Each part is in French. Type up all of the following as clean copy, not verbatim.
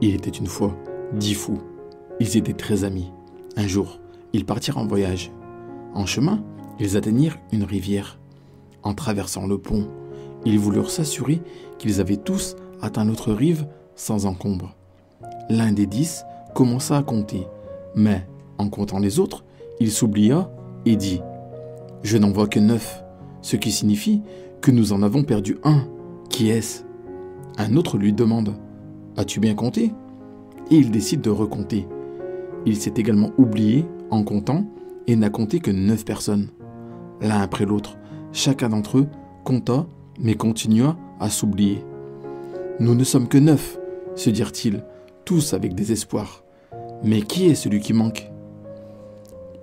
Il était une fois 10 fous. Ils étaient très amis. Un jour, ils partirent en voyage. En chemin, ils atteignirent une rivière. En traversant le pont, ils voulurent s'assurer qu'ils avaient tous atteint l'autre rive sans encombre. L'un des 10 commença à compter, mais en comptant les autres, il s'oublia et dit « Je n'en vois que 9, ce qui signifie que nous en avons perdu un. Qui est-ce » Un autre lui demande « As-tu bien compté ?» Et il décide de recompter. Il s'est également oublié en comptant et n'a compté que 9 personnes. L'un après l'autre, chacun d'entre eux compta mais continua à s'oublier. « Nous ne sommes que 9, se dirent-ils, tous avec désespoir. Mais qui est celui qui manque ?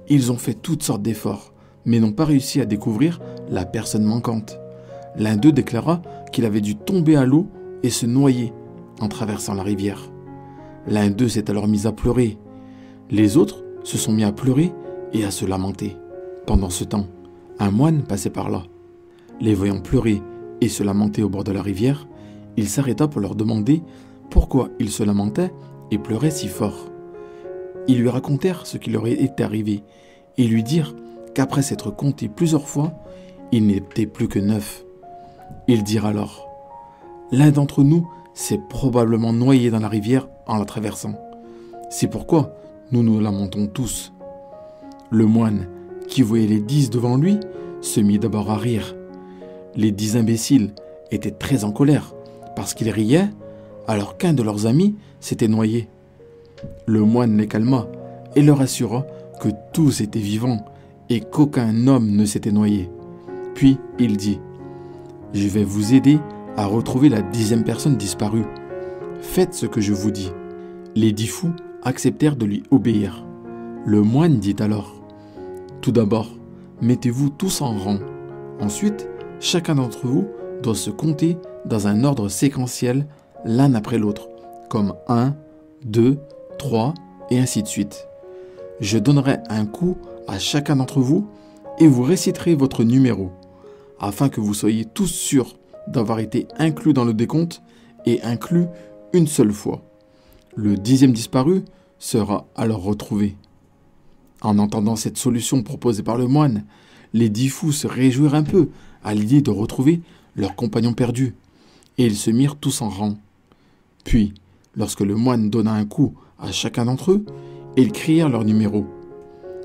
Ils ont fait toutes sortes d'efforts, mais n'ont pas réussi à découvrir la personne manquante. L'un d'eux déclara qu'il avait dû tomber à l'eau et se noyer en traversant la rivière. L'un d'eux s'est alors mis à pleurer. Les autres se sont mis à pleurer et à se lamenter. Pendant ce temps, un moine passait par là. Les voyant pleurer et se lamenter au bord de la rivière, il s'arrêta pour leur demander pourquoi ils se lamentaient et pleuraient si fort. Ils lui racontèrent ce qui leur était arrivé et lui dirent qu'après s'être compté plusieurs fois, il n'était plus que 9. Ils dirent alors « L'un d'entre nous s'est probablement noyé dans la rivière en la traversant. C'est pourquoi nous nous lamentons tous. » Le moine, qui voyait les 10 devant lui, se mit d'abord à rire. Les 10 imbéciles étaient très en colère parce qu'ils riaient alors qu'un de leurs amis s'était noyé. Le moine les calma et leur assura que tous étaient vivants et qu'aucun homme ne s'était noyé. Puis il dit « Je vais vous aider à retrouver la 10e personne disparue. Faites ce que je vous dis. » Les 10 fous acceptèrent de lui obéir. Le moine dit alors « Tout d'abord, mettez-vous tous en rang. Ensuite, chacun d'entre vous doit se compter dans un ordre séquentiel l'un après l'autre, comme 1, 2, 3 et ainsi de suite. Je donnerai un coup à chacun d'entre vous et vous réciterez votre numéro, afin que vous soyez tous sûrs d'avoir été inclus dans le décompte et inclus une seule fois. Le 10e disparu sera alors retrouvé. » En entendant cette solution proposée par le moine, les 10 fous se réjouirent un peu à l'idée de retrouver leur compagnon perdu, et ils se mirent tous en rang. Puis, lorsque le moine donna un coup à chacun d'entre eux, ils crièrent leur numéro.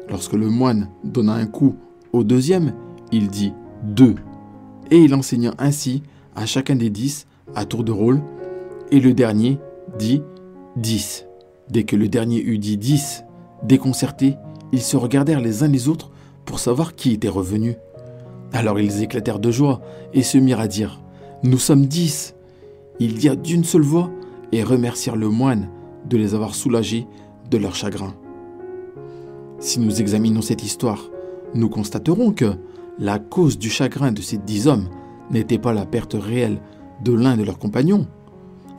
Lorsque le moine donna un coup au 2e, il dit « 2 » et il enseigna ainsi à chacun des 10 à tour de rôle, et le dernier dit « 10 ». Dès que le dernier eut dit « 10 », déconcertés, ils se regardèrent les uns les autres pour savoir qui était revenu. Alors ils éclatèrent de joie et se mirent à dire « Nous sommes 10 ». Ils dirent d'une seule voix et remercièrent le moine de les avoir soulagés de leur chagrin. Si nous examinons cette histoire, nous constaterons que la cause du chagrin de ces 10 hommes n'était pas la perte réelle de l'un de leurs compagnons.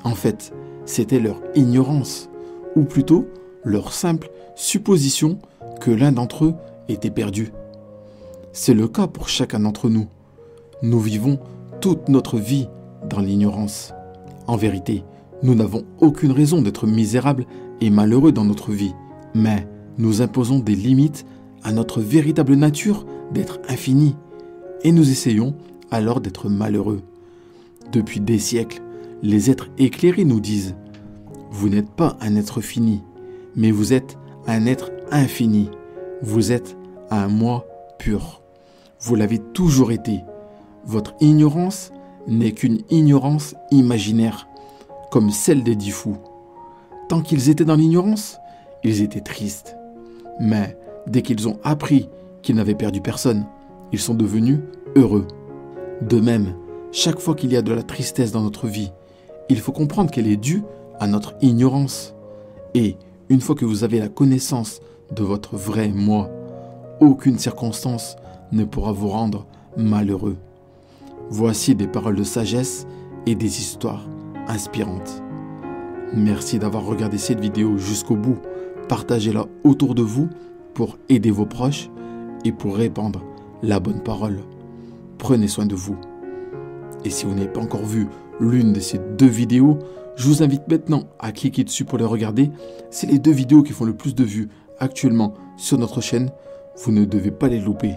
En fait, c'était leur ignorance, ou plutôt leur simple supposition que l'un d'entre eux était perdu. C'est le cas pour chacun d'entre nous. Nous vivons toute notre vie dans l'ignorance. En vérité, nous n'avons aucune raison d'être misérables et malheureux dans notre vie, mais nous imposons des limites à notre véritable nature d'être infini, et nous essayons alors d'être malheureux. Depuis des siècles, les êtres éclairés nous disent « Vous n'êtes pas un être fini, mais vous êtes un être infini. Vous êtes un moi pur. Vous l'avez toujours été. Votre ignorance n'est qu'une ignorance imaginaire, comme celle des 10 fous. Tant qu'ils étaient dans l'ignorance, ils étaient tristes. Mais dès qu'ils ont appris qu'ils n'avaient perdu personne, ils sont devenus heureux. De même, chaque fois qu'il y a de la tristesse dans notre vie, il faut comprendre qu'elle est due à notre ignorance. Et une fois que vous avez la connaissance de votre vrai moi, aucune circonstance ne pourra vous rendre malheureux. Voici des paroles de sagesse et des histoires inspirantes. Merci d'avoir regardé cette vidéo jusqu'au bout. Partagez-la autour de vous pour aider vos proches et pour répandre la bonne parole. Prenez soin de vous. Et si vous n'avez pas encore vu l'une de ces 2 vidéos, Je vous invite maintenant à cliquer dessus pour les regarder. C'est les 2 vidéos qui font le plus de vues actuellement sur notre chaîne. Vous ne devez pas les louper.